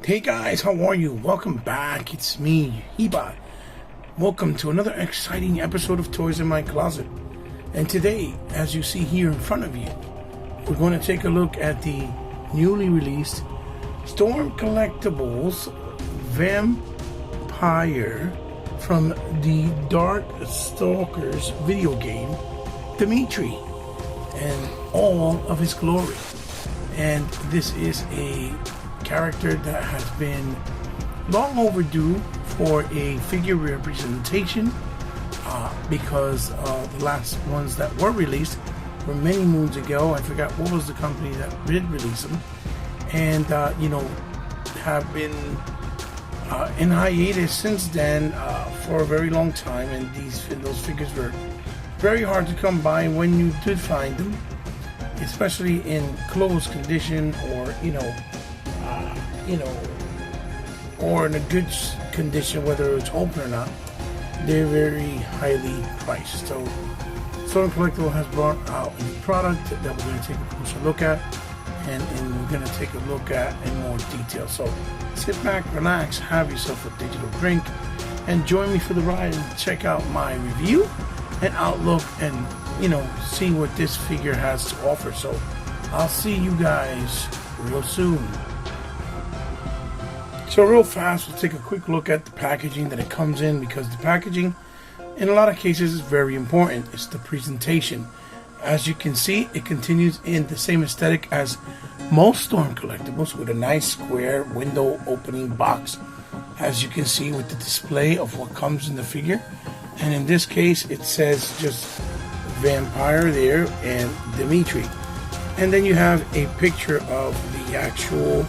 Hey guys, how are you? Welcome back. It's me, Hiba. Welcome to another exciting episode of Toys in My Closet. And today, as you see here in front of you, we're going to take a look at the newly released Storm Collectibles Vampire from the Darkstakers video game, Demitri, and all of his glory. And this is a character that has been long overdue for a figure representation because the last ones that were released were many moons ago. I forgot what was the company that did release them, and have been in hiatus since then for a very long time. And those figures were very hard to come by when you did find them, especially in closed condition or or in a good condition, whether it's open or not. They're very highly priced. So Storm Collectible has brought out a new product that we're going to take a closer look at, and we're going to take a look at in more detail. So sit back, relax, have yourself a digital drink, and join me for the ride and check out my review and outlook, and see what this figure has to offer. So I'll see you guys real soon. So real fast, we'll take a quick look at the packaging that it comes in, because the packaging in a lot of cases is very important. It's the presentation. As you can see, it continues in the same aesthetic as most Storm Collectibles, with a nice square window opening box, as you can see with the display of what comes in the figure. And in this case, it says just Vampire there and Demitri. And then you have a picture of the actual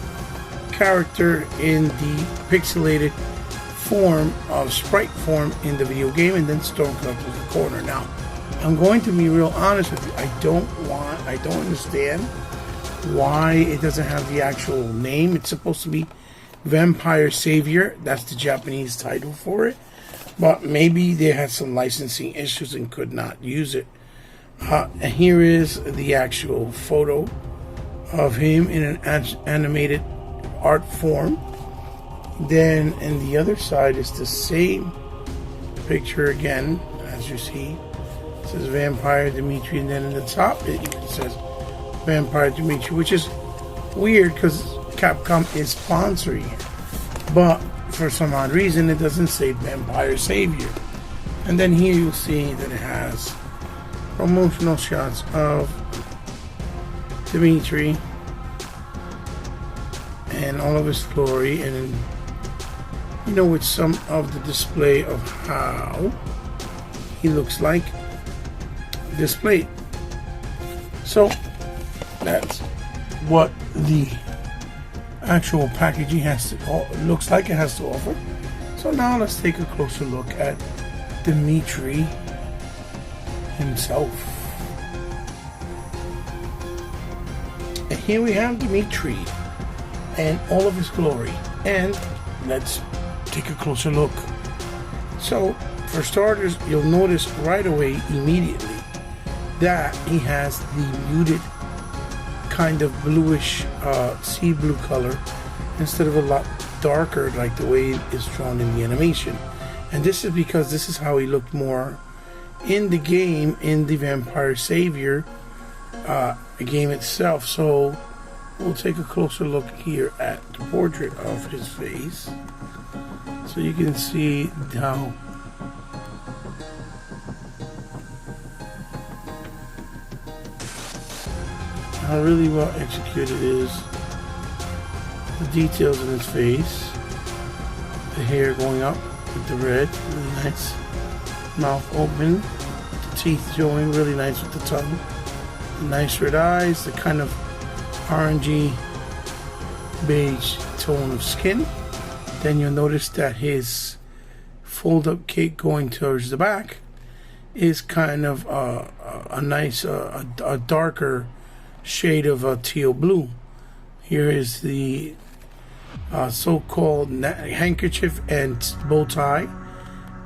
character in the pixelated form of sprite form in the video game, and then Storm Collectibles in the corner. Now, I'm going to be real honest with you. I don't understand why it doesn't have the actual name. It's supposed to be Vampire Savior. That's the Japanese title for it. But maybe they had some licensing issues and could not use it. And here is the actual photo of him in an animated art form. Then in the other side is the same picture again, as you see. It says Vampire Demitri, and then in the top it says Vampire Demitri, which is weird because Capcom is sponsoring it, but for some odd reason it doesn't say Vampire Savior. And then here you'll see that it has promotional shots of Demitri and all of his glory, and with some of the display of how he looks like displayed. So that's what the actual packaging looks like it has to offer. So now let's take a closer look at Demitri himself. And here we have Demitri and all of his glory, and let's take a closer look. So for starters, you'll notice right away immediately that he has the muted kind of bluish sea blue color instead of a lot darker like the way it is drawn in the animation. And this is because this is how he looked more in the game, in the Vampire Savior game itself. So we'll take a closer look here at the portrait of his face, so you can see how really well executed is. The details in his face, the hair going up with the red, really nice. Mouth open, the teeth showing, really nice with the tongue. The nice red eyes, the kind of orangey beige tone of skin. Then you'll notice that his fold-up cape going towards the back is kind of a nice, a darker shade of teal blue. Here is the so-called handkerchief and bow tie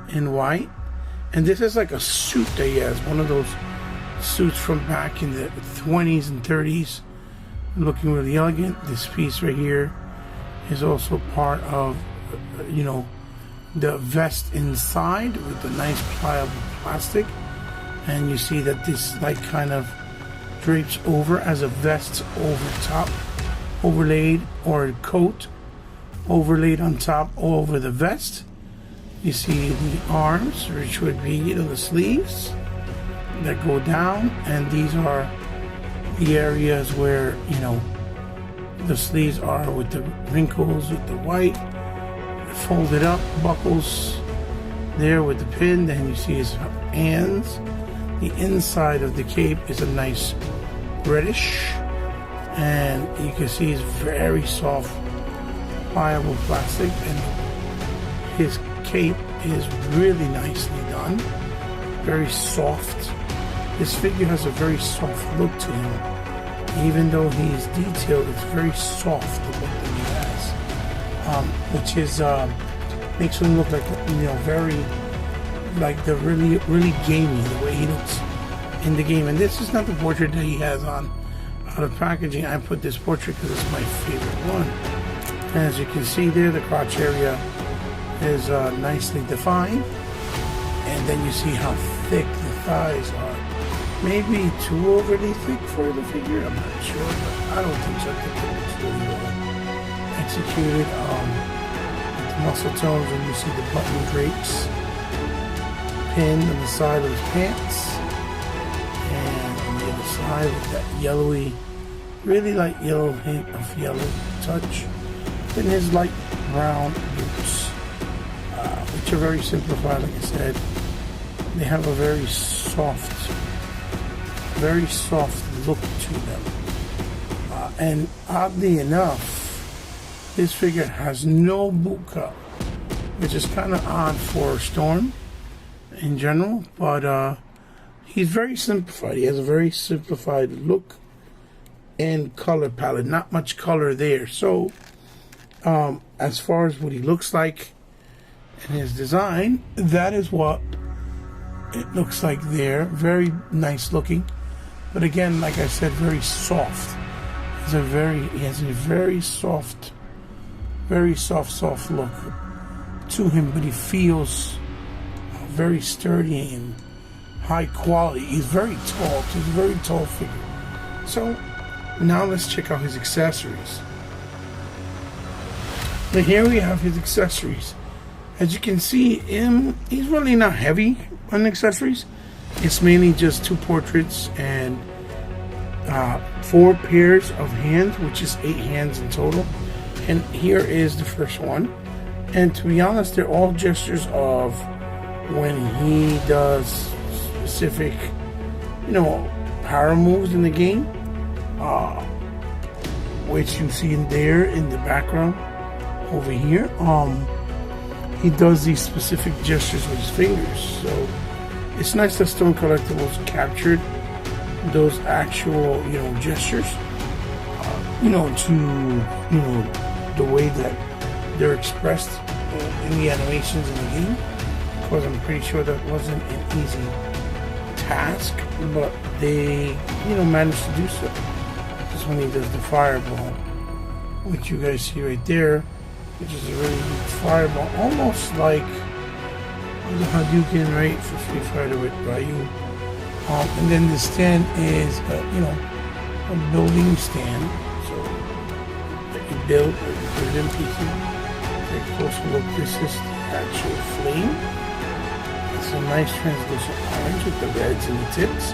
in white. And this is like a suit that he has, one of those suits from back in the 20s and 30s. Looking really elegant. This piece right here is also part of, you know, the vest inside with the nice pliable plastic. And you see that this like kind of drapes over as a vest over top, overlaid, or a coat overlaid on top over the vest. You see the arms, which would be, you know, the sleeves that go down, and these are the areas where, you know, the sleeves are with the wrinkles, with the white, folded up, buckles there with the pin. Then you see his hands. The inside of the cape is a nice reddish, and you can see it's very soft, pliable plastic, and his cape is really nicely done, very soft. This figure has a very soft look to him. Even though he's detailed, it's very soft, the look that he has, which is makes him look like, you know, very like the really gamey, the way he looks in the game. And this is not the portrait that he has on out of packaging. I put this portrait because it's my favorite one. And as you can see there, the crotch area is nicely defined, and then you see how thick the thighs are. Maybe too overly thick for the figure, I'm not sure, but I don't think so. I think it looks really well executed. With the muscle tones, and you see the button drapes pinned on the side of his pants, and on the other side with that yellowy, really light yellow hint of yellow touch. Then his light brown boots, which are very simplified, like I said. They have a very soft look to them. And oddly enough, this figure has no boot cut, which is kind of odd for Storm in general, but he's very simplified. He has a very simplified look and color palette, not much color there. So as far as what he looks like and his design, that is what it looks like there. Very nice looking, but again, like I said, very soft. He has a very soft look to him, but he feels very sturdy and high quality. He's very tall. He's a very tall figure. So now let's check out his accessories. But here we have his accessories. As you can see, he's really not heavy on accessories. It's mainly just 2 portraits and 4 pairs of hands, which is 8 hands in total. And here is the first one. And to be honest, they're all gestures of when he does specific, you know, power moves in the game, which you see in there in the background over here. He does these specific gestures with his fingers. So it's nice that Stone Collectibles captured those actual, you know, gestures, you know, to, you know, the way that they're expressed in the animations in the game. Of course, I'm pretty sure that wasn't an easy task, but they, you know, managed to do so. Just when he does the fireball, which you guys see right there, which is a really good fireball, almost like the Hadouken, right, for Street Fighter with Ryu. And then the stand is, you know, a building stand, so that you build, or you put it in pieces. Take a closer look. This is the actual flame. It's a nice translucent orange with the reds and the tips,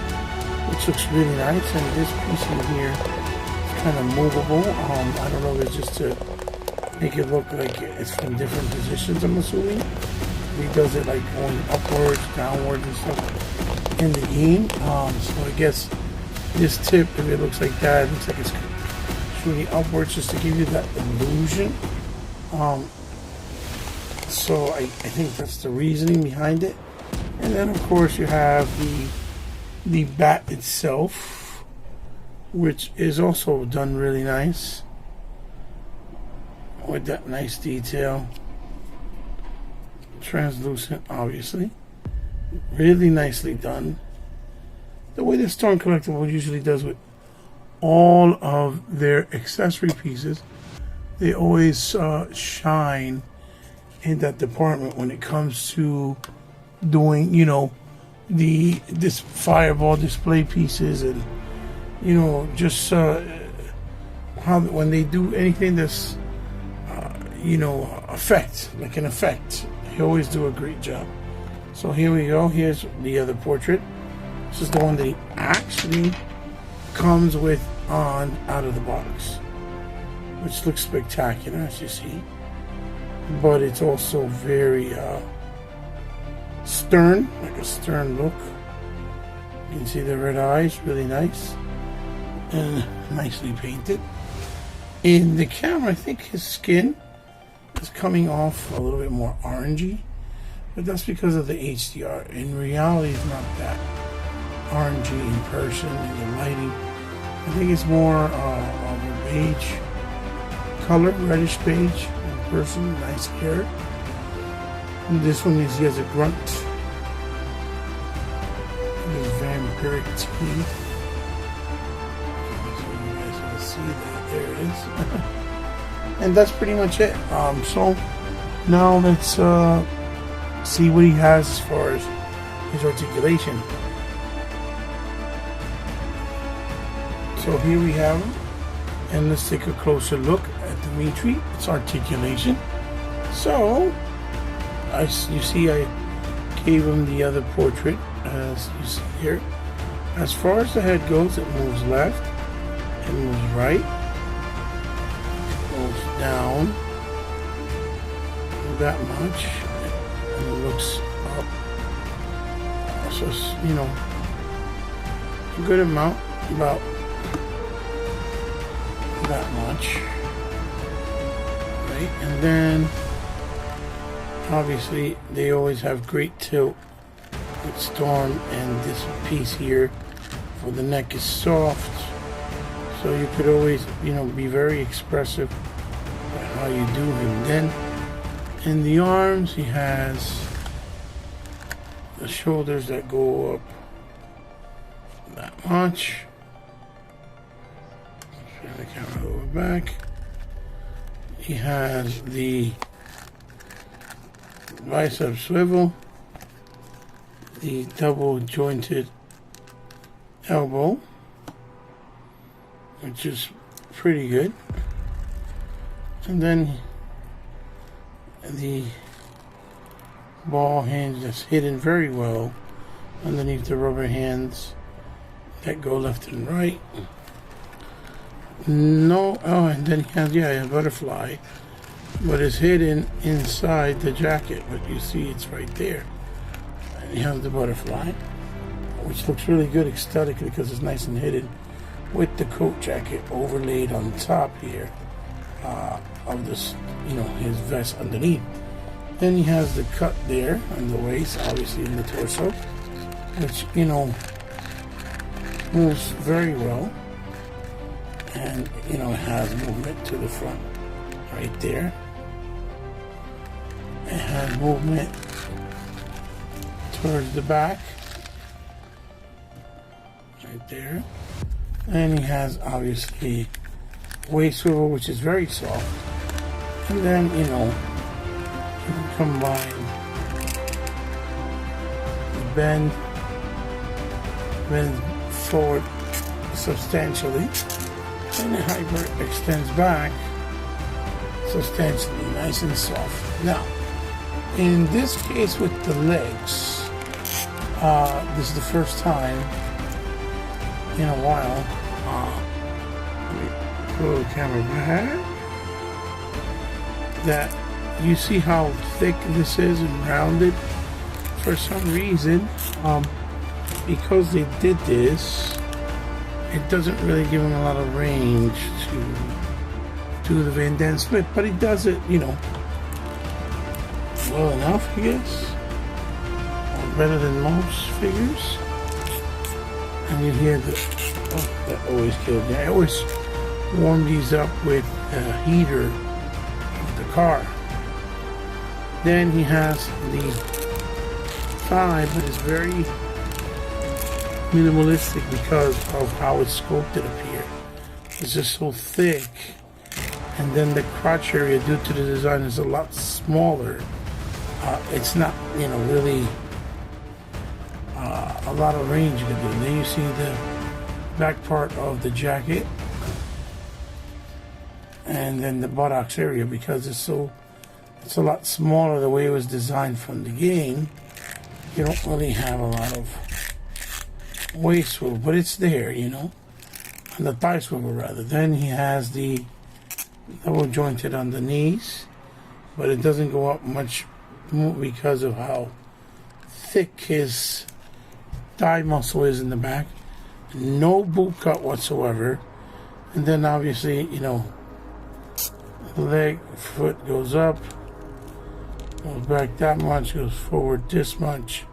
which looks really nice. And this piece in here is kind of movable. I don't know if it's just to make it look like it's from different positions, I'm assuming. He does it like going upwards, downwards and stuff in the game. So I guess this tip, if it looks like that, it looks like it's shooting upwards just to give you that illusion. So I think that's the reasoning behind it. And then of course you have the bat itself, which is also done really nice with that nice detail. Translucent, obviously. Really nicely done. The way the Storm Collectible usually does with all of their accessory pieces, they always shine in that department when it comes to doing, you know, this fireball display pieces, and you know, just how when they do anything that's you know, effect, like an effect, they always do a great job. So here we go. Here's the other portrait. This is the one that he actually comes with on out of the box, which looks spectacular, as you see. But it's also very stern, like a stern look. You can see the red eyes, really nice and nicely painted. In the camera, I think his skin is coming off a little bit more orangey, but that's because of the HDR. In reality, it's not that orangey in person in the lighting. I think it's more of a beige color, reddish beige in person. Nice hair. And this one is, he has a grunt. His vampiric teeth. So you guys can see that. There it is. And that's pretty much it. So now let's see what he has as far as his articulation. So here we have him, and let's take a closer look at Demitri. It's articulation. So you see, I gave him the other portrait, as you see here. As far as the head goes, it moves left, it moves right, it goes down that much, and it looks up. So, you know, a good amount, about that much, right? And then obviously they always have great tilt with Storm, and this piece here for the neck is soft, so you could always, you know, be very expressive at how you do him. Then in the arms, he has the shoulders that go up that much. Turn the camera over back. He has the bicep swivel, the double jointed elbow, which is pretty good, and then the ball hinge that's hidden very well underneath the rubber hands that go left and right. No, oh, and then he has, yeah, a butterfly, but it's hidden inside the jacket, but you see it's right there. And you have the butterfly, which looks really good aesthetically because it's nice and hidden with the coat jacket overlaid on top here of this, you know, his vest underneath. Then he has the cut there on the waist, obviously in the torso, which, you know, moves very well. And, you know, it has movement to the front right there. It has movement towards the back right there. And he has obviously waist swivel, which is very soft. And then, you know, you can combine the bend forward substantially, and the hyper extends back substantially, nice and soft. Now, in this case with the legs, this is the first time in a while. Let me pull the camera back. That you see how thick this is and rounded. For some reason, because they did this, it doesn't really give him a lot of range to do the Van Damme split, but he does it, you know, well enough, I guess. Better than most figures. And you hear the, oh, that always killed me. I always warm these up with a heater of the car. Then he has the thigh, but it's very minimalistic because of how it's sculpted up here. It's just so thick and then the crotch area, due to the design, is a lot smaller. It's not, you know, really a lot of range you can do. And then you see the back part of the jacket, and then the buttocks area, because it's a lot smaller the way it was designed from the game. You don't really have a lot of waist swivel, but it's there, you know, and the thigh swivel rather. Then he has the double jointed on the knees, but it doesn't go up much because of how thick his thigh muscle is in the back. No boot cut whatsoever. And then obviously, you know, the leg, foot goes up, goes back that much, goes forward this much.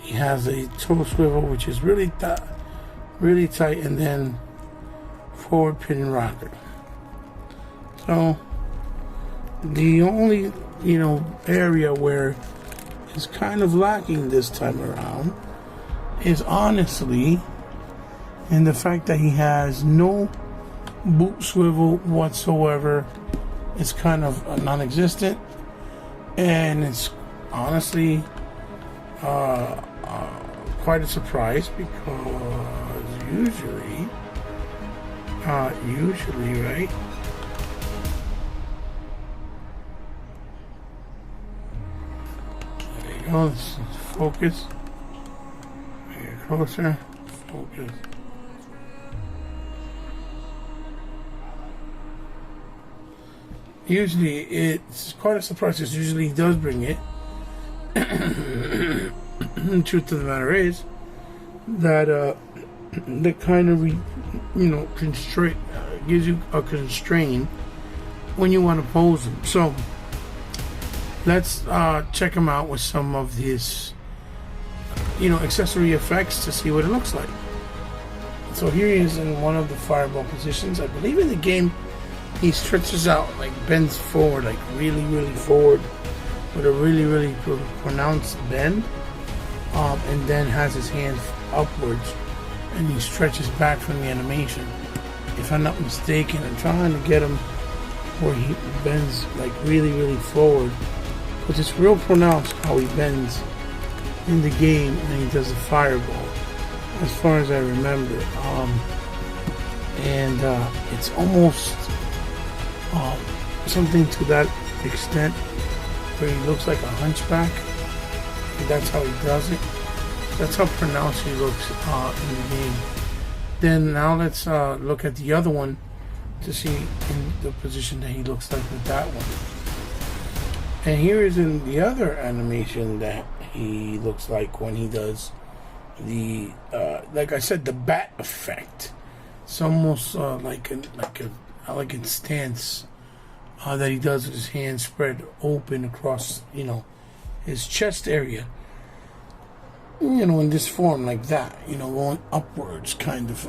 He has a toe swivel, which is really tight, and then forward pin rocker. So the only, you know, area where it's kind of lacking this time around is honestly in the fact that he has no boot swivel whatsoever. It's kind of non-existent, and it's honestly quite a surprise, because usually right, there you go. Let's focus. Get closer. Focus. Usually it's quite a surprise, because usually he does bring it. The truth of the matter is that the kind of constraint gives you a constraint when you want to pose them. So let's check him out with some of his accessory effects to see what it looks like. So here he is in one of the fireball positions. I believe in the game he stretches out, like bends forward, like really forward, with a really pronounced bend, and then has his hands upwards, and he stretches back from the animation. If I'm not mistaken, I'm trying to get him where he bends like really forward, because it's real pronounced how he bends in the game when he does a fireball, as far as I remember. And it's almost something to that extent, where he looks like a hunchback. That's how he does it. That's how pronounced he looks in the game. Then now let's look at the other one to see in the position that he looks like with that one. And here is in the other animation that he looks like when he does the like I said, the bat effect. It's almost like an elegant stance that he does with his hands spread open across, his chest area. In this form like that, going upwards, kind of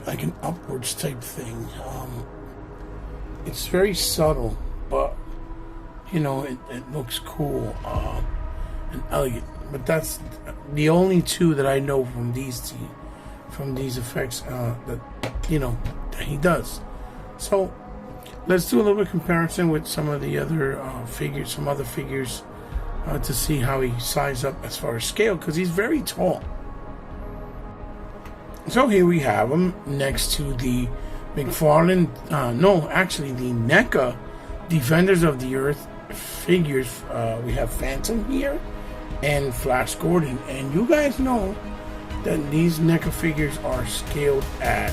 like an upwards type thing. It's very subtle, but it looks cool and elegant. But that's the only two that I know from these effects that he does. So let's do a little bit of comparison with some of the other figures, to see how he sizes up as far as scale, because he's very tall. So here we have him next to the McFarlane, the NECA Defenders of the Earth figures. We have Phantom here and Flash Gordon, and you guys know that these NECA figures are scaled at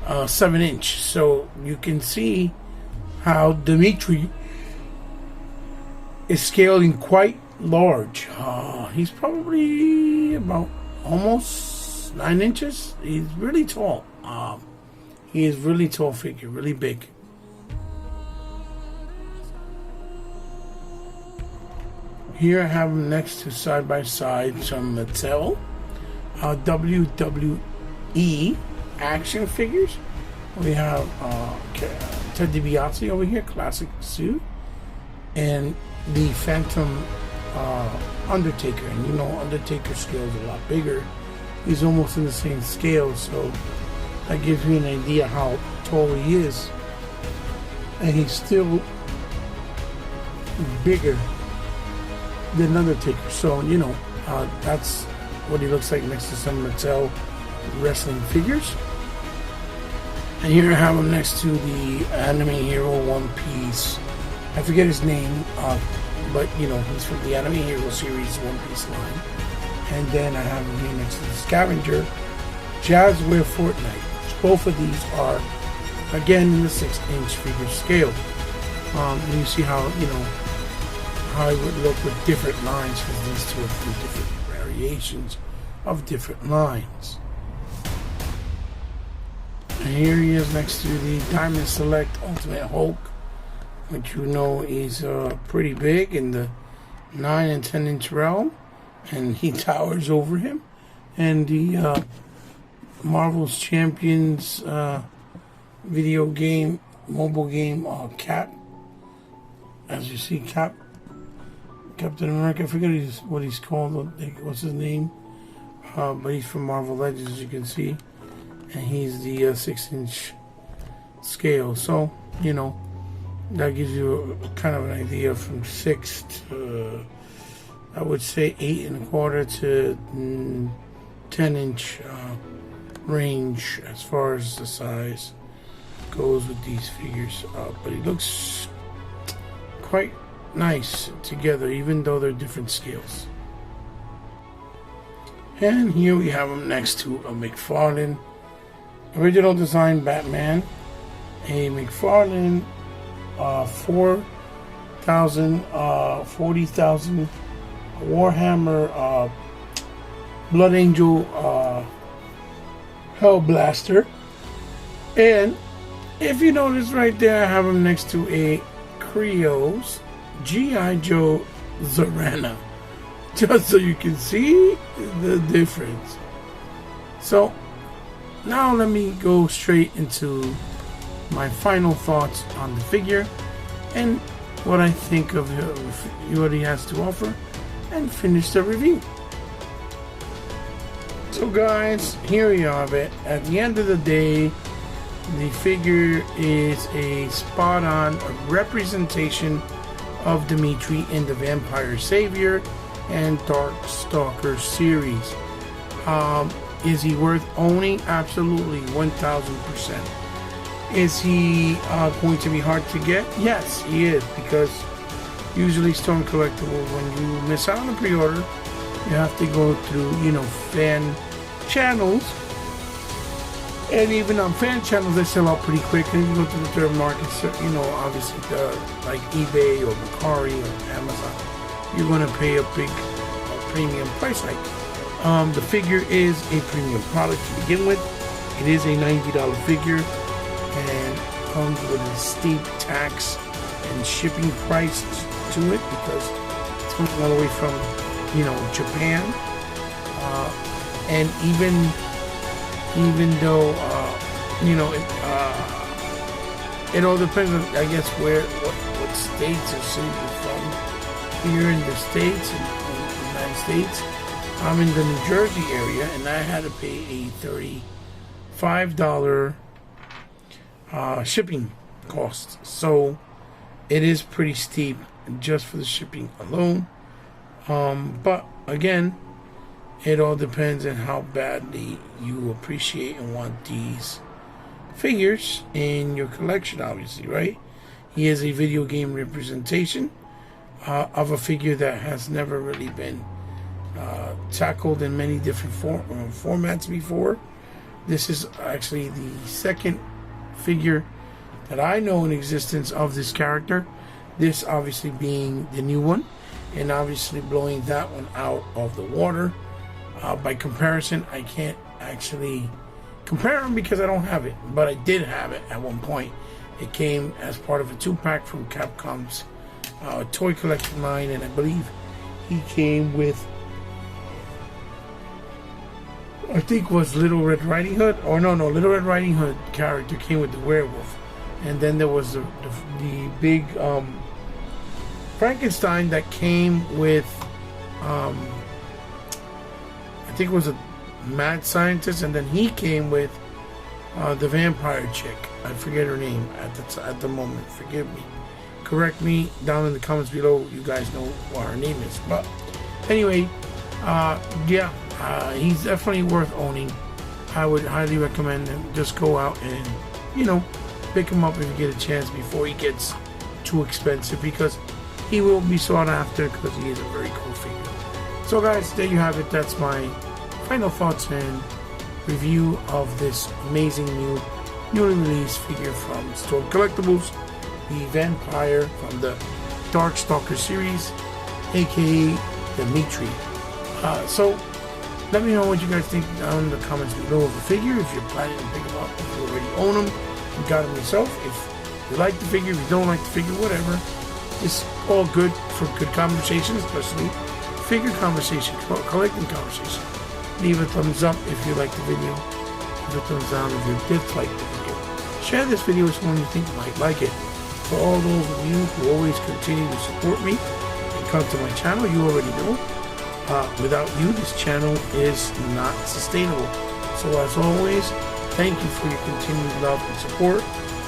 7-inch, so you can see how Demitri is scaling quite large. He's probably about almost 9 inches. He's really tall. He is really tall figure, really big. Here I have him next to side by side some Mattel WWE action figures. We have Ted DiBiase over here, classic suit, and the Phantom Undertaker. And Undertaker scale is a lot bigger. He's almost in the same scale, so that gives you an idea how tall he is. and he's still bigger than Undertaker. So, you know, that's what he looks like next to some Mattel wrestling figures. And here I have him next to the anime hero One Piece. I forget his name, but you know, he's from the anime hero series One Piece line. And then I have him here next to the scavenger Jazzware Fortnite. Both of these are again in the 6-inch figure scale. And you see how, you know, how it would look with different lines, because these two are three different variations of different lines. And here he is next to the Diamond Select Ultimate Hulk, which you know is pretty big in the 9 and 10 inch realm, and he towers over him. And the Marvel's Champions video game, mobile game, Cap. As you see, Captain America, I forget what he's called, what's his name, but he's from Marvel Legends, as you can see, and he's the 6-inch scale. So, you know, that gives you kind of an idea from 6 to, I would say, 8 1/4 to 10-inch range as far as the size goes with these figures. But it looks quite nice together, even though they're different scales. And here we have him next to a McFarlane original design Batman, a McFarlane 40,000 Warhammer Blood Angel Hellblaster. And if you notice right there, I have him next to a Creo's G.I. Joe Zorana, just so you can see the difference. So now let me go straight into my final thoughts on the figure and what I think of what he has to offer, and finish the review. So guys, here we have it. At the end of the day, the figure is a spot-on representation of Demitri in the Vampire Savior and Darkstakers series. Is he worth owning? Absolutely, 1000%. Is he going to be hard to get? Yes, he is, because usually Stone Collectibles, when you miss out on the pre-order, you have to go through, you know, fan channels. And even on fan channels, they sell out pretty quick. And if you go to the third market, you know, obviously like eBay or Mercari or Amazon, you're going to pay a big premium price hike. The figure is a premium product to begin with. It is a $90 figure and comes with a steep tax and shipping price to it, because it's coming all the way from, you know, Japan. And even though you know, it all depends on, I guess, what states or cities you're from. Here in the States, in the United States, I'm in the New Jersey area, and I had to pay a $35 shipping cost. So it is pretty steep just for the shipping alone. But again, it all depends on how badly you appreciate and want these figures in your collection, obviously, right? He is a video game representation of a figure that has never really been tackled in many different formats before. This is actually the second figure that I know in existence of this character. This obviously being the new one, and obviously blowing that one out of the water. By comparison, I can't actually compare them because I don't have it, but I did have it at one point. It came as part of a 2-pack from Capcom's toy collection line, and I believe he came with, I think was Little Red Riding Hood, or no, Little Red Riding Hood character came with the werewolf, and then there was the big Frankenstein that came with, I think it was a mad scientist, and then he came with the vampire chick. I forget her name at the moment. Forgive me. Correct me down in the comments below. You guys know what her name is. But anyway, he's definitely worth owning. I would highly recommend him. Just go out and, you know, pick him up if you get a chance before he gets too expensive, because he will be sought after because he is a very cool figure. So guys, there you have it. That's my final thoughts and review of this amazing newly released figure from Stored Collectibles, the Vampire from the Darkstakers series, aka Demitri. So let me know what you guys think down in the comments below of the figure. If you're planning to pick him up, if you already own him, you got him yourself. If you like the figure, if you don't like the figure, whatever. It's all good for good conversation, especially figure conversation, collecting conversation. Leave a thumbs up if you like the video. Leave a thumbs down if you dislike the video. Share this video with someone you think might like it. For all those of you who always continue to support me and come to my channel, you already know. Without you, this channel is not sustainable. So as always, thank you for your continued love and support.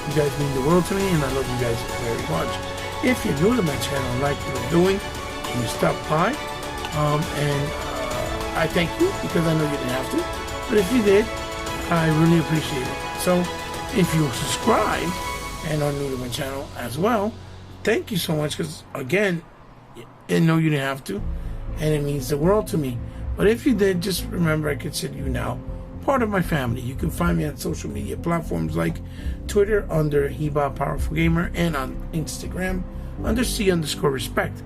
You guys mean the world to me, and I love you guys very much. If you're new to my channel and like what I'm doing, can you stop by? I thank you, because I know you didn't have to. But if you did, I really appreciate it. So if you subscribe and are new to my channel as well, thank you so much, because again, I know you didn't have to, and it means the world to me. But if you did, just remember I consider you now part of my family. You can find me on social media platforms like Twitter under Heba Powerful Gamer, and on Instagram under C_respect.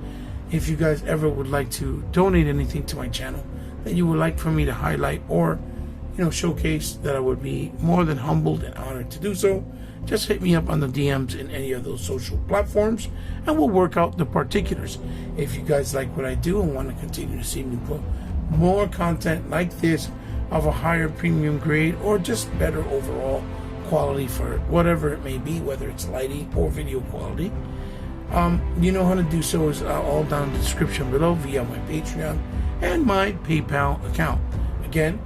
If you guys ever would like to donate anything to my channel that you would like for me to highlight or, you know, showcase, that I would be more than humbled and honored to do so, just hit me up on the DMs in any of those social platforms, and we'll work out the particulars. If you guys like what I do and want to continue to see me put more content like this of a higher premium grade or just better overall quality for whatever it may be, whether it's lighting or video quality, you know how to do so is all down in the description below via my Patreon and my PayPal account. Again,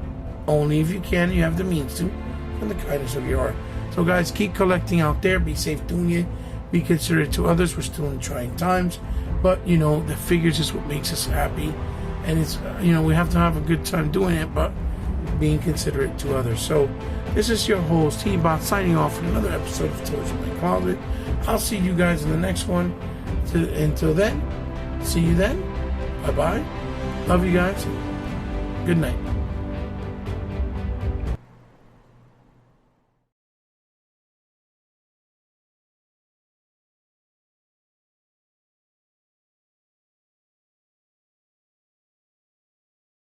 only if you can, you have the means to, and the kindness of your heart. So guys, keep collecting out there. Be safe doing it. Be considerate to others. We're still in trying times, but you know, the figures is what makes us happy, and it's, you know, we have to have a good time doing it, but being considerate to others. So this is your host T-Bot signing off for another episode of Toys in My Closet. I'll see you guys in the next one. Until then, see you then. Bye bye. Love you guys. Good night.